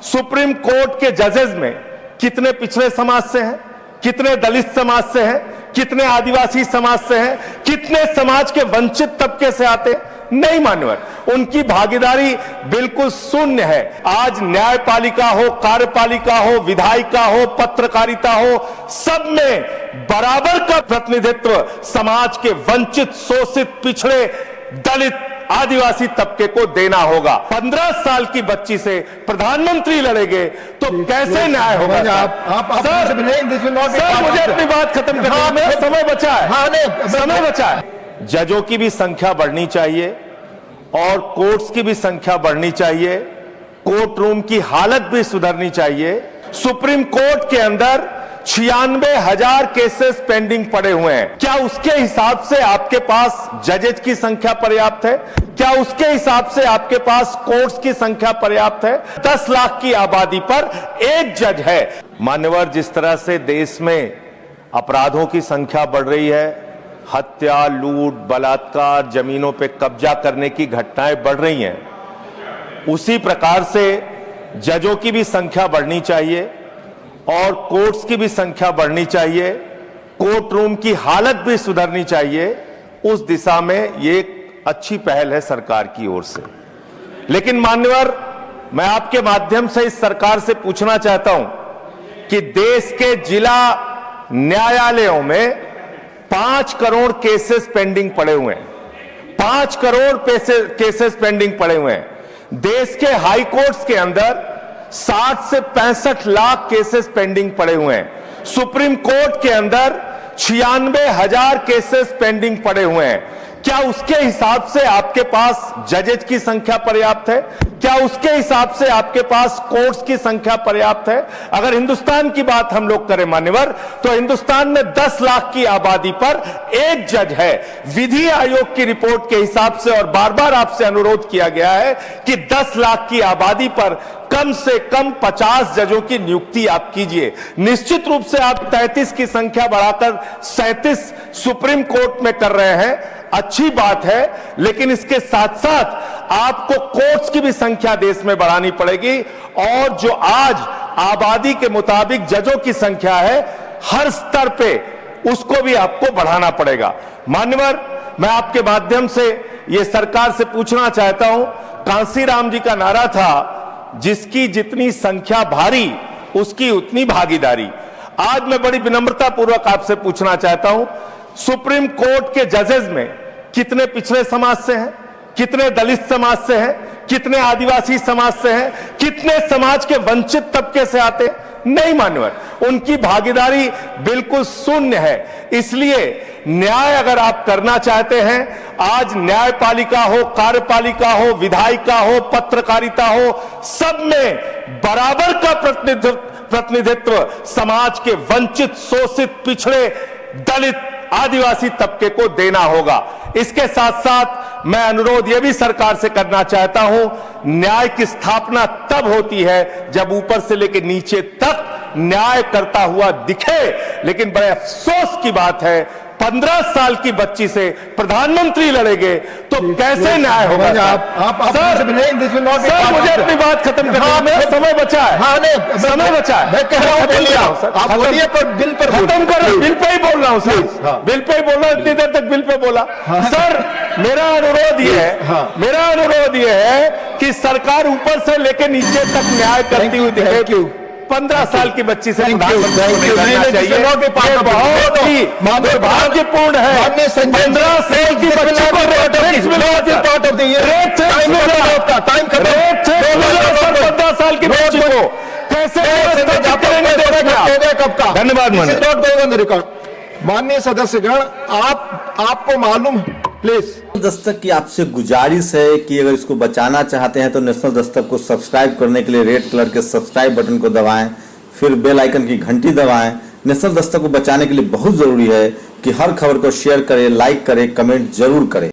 Supreme court के जजेस में कितने पिछड़े समाज से हैं, कितने दलित समाज से हैं, कितने आदिवासी समाज से हैं, कितने समाज के वंचित तबके से आते हैं? नहीं मान्यवर, उनकी भागीदारी बिल्कुल शून्य है। आज न्यायपालिका हो, कार्यपालिका हो, विधायिका हो, पत्रकारिता हो, सब में बराबर का प्रतिनिधित्व समाज के वंचित, शोषित, पिछड़े, दलित, आदिवासी तबके को देना होगा। 15 साल की बच्ची से प्रधानमंत्री लड़ेंगे तो कैसे न्याय होगा? सर, मुझे अपनी बात खत्म करनी है, समय बचा है, समय बचा है। जजों की भी संख्या बढ़नी चाहिए और कोर्ट्स की भी संख्या बढ़नी चाहिए, कोर्ट रूम की हालत भी सुधरनी चाहिए। सुप्रीम कोर्ट के अंदर 96,000 केसेस पेंडिंग पड़े हुए हैं। क्या उसके हिसाब से आपके पास जजेज की संख्या पर्याप्त है? क्या उसके हिसाब से आपके पास कोर्ट्स की संख्या पर्याप्त है? 10 लाख की आबादी पर एक जज है। मान्यवर, जिस तरह से देश में अपराधों की संख्या बढ़ रही है, हत्या, लूट, बलात्कार, जमीनों पे कब्जा करने की घटनाएं बढ़ रही हैं, उसी प्रकार से जजों की भी संख्या बढ़नी चाहिए और कोर्ट्स की भी संख्या बढ़नी चाहिए, कोर्ट रूम की हालत भी सुधरनी चाहिए। उस दिशा में ये एक अच्छी पहल है सरकार की ओर से। लेकिन मान्यवर, मैं आपके माध्यम से इस सरकार से पूछना चाहता हूं कि देश के जिला न्यायालयों में 5 करोड़ केसेस पेंडिंग पड़े हुए हैं, 5 करोड़ केसेस पेंडिंग पड़े हुए हैं। देश के हाई कोर्ट्स के अंदर 60 से 65 लाख केसेस पेंडिंग पड़े हुए हैं। सुप्रीम कोर्ट के अंदर 96,000 केसेस पेंडिंग पड़े हुए हैं। क्या उसके हिसाब से आपके पास जजेज की संख्या पर्याप्त है? क्या उसके हिसाब से आपके पास कोर्ट्स की संख्या पर्याप्त है? अगर हिंदुस्तान की बात हम लोग करें मान्यवर, तो हिंदुस्तान में 10 लाख की आबादी पर एक जज है। विधि आयोग की रिपोर्ट के हिसाब से, और बार बार आपसे अनुरोध किया गया है कि 10 लाख की आबादी पर कम से कम 50 जजों की नियुक्ति आप कीजिए। निश्चित रूप से आप 33 की संख्या बढ़ाकर 37 सुप्रीम कोर्ट में कर रहे हैं, अच्छी बात है, लेकिन इसके साथ साथ आपको कोर्ट्स की भी संख्या देश में बढ़ानी पड़ेगी। और जो आज आबादी के मुताबिक जजों की संख्या है, हर स्तर पे उसको भी आपको बढ़ाना पड़ेगा। मान्यवर, मैं आपके माध्यम से यह सरकार से पूछना चाहता हूं, कांसीराम जी का नारा था, जिसकी जितनी संख्या भारी उसकी उतनी भागीदारी। आज मैं बड़ी विनम्रता पूर्वक आपसे पूछना चाहता हूं, सुप्रीम कोर्ट के जजेस में कितने पिछड़े समाज से हैं, कितने दलित समाज से हैं, कितने आदिवासी समाज से हैं, कितने समाज के वंचित तबके से आते हैं? नहीं मान्यवर, उनकी भागीदारी बिल्कुल शून्य है। इसलिए न्याय अगर आप करना चाहते हैं, आज न्यायपालिका हो, कार्यपालिका हो, विधायिका हो, पत्रकारिता हो, सब में बराबर का प्रतिनिधित्व समाज के वंचित, शोषित, पिछड़े, दलित, आदिवासी तबके को देना होगा। इसके साथ साथ मैं अनुरोध यह भी सरकार से करना चाहता हूं, न्याय की स्थापना तब होती है जब ऊपर से लेकर नीचे तक न्याय करता हुआ दिखे। लेकिन बड़े अफसोस की बात है, 15 साल की बच्ची से प्रधानमंत्री लड़ेंगे तो कैसे न्याय होगा? सर, मुझे अपनी बात खत्म करनी है, समय बचा है, समय बचा है। मैं कह रहा हूं, बोलिए, पर बिल पर खत्म करो। बिल पे ही बोल रहा हूं सर, बिल पे ही बोल रहा हूं, इतनी देर तक बिल पे बोला। सर, मेरा अनुरोध यह है कि सरकार ऊपर से लेकर नीचे तक न्याय करती हुई दिखे। 15 साल की बच्ची से प्रधानमंत्री बनना चाहिए, बहुत ही दुर्भाग्यपूर्ण है। 15 साल की बच्ची को 15 साल की बच्ची को कैसे? धन्यवाद माननीय सदस्यगण, आपको मालूम, प्लीज। दस्तक की आपसे गुजारिश है कि अगर इसको बचाना चाहते हैं तो नेशनल दस्तक को सब्सक्राइब करने के लिए रेड कलर के सब्सक्राइब बटन को दबाएं, फिर बेल आइकन की घंटी दबाएं। नेशनल दस्तक को बचाने के लिए बहुत जरूरी है कि हर खबर को शेयर करें, लाइक करें, कमेंट जरूर करें।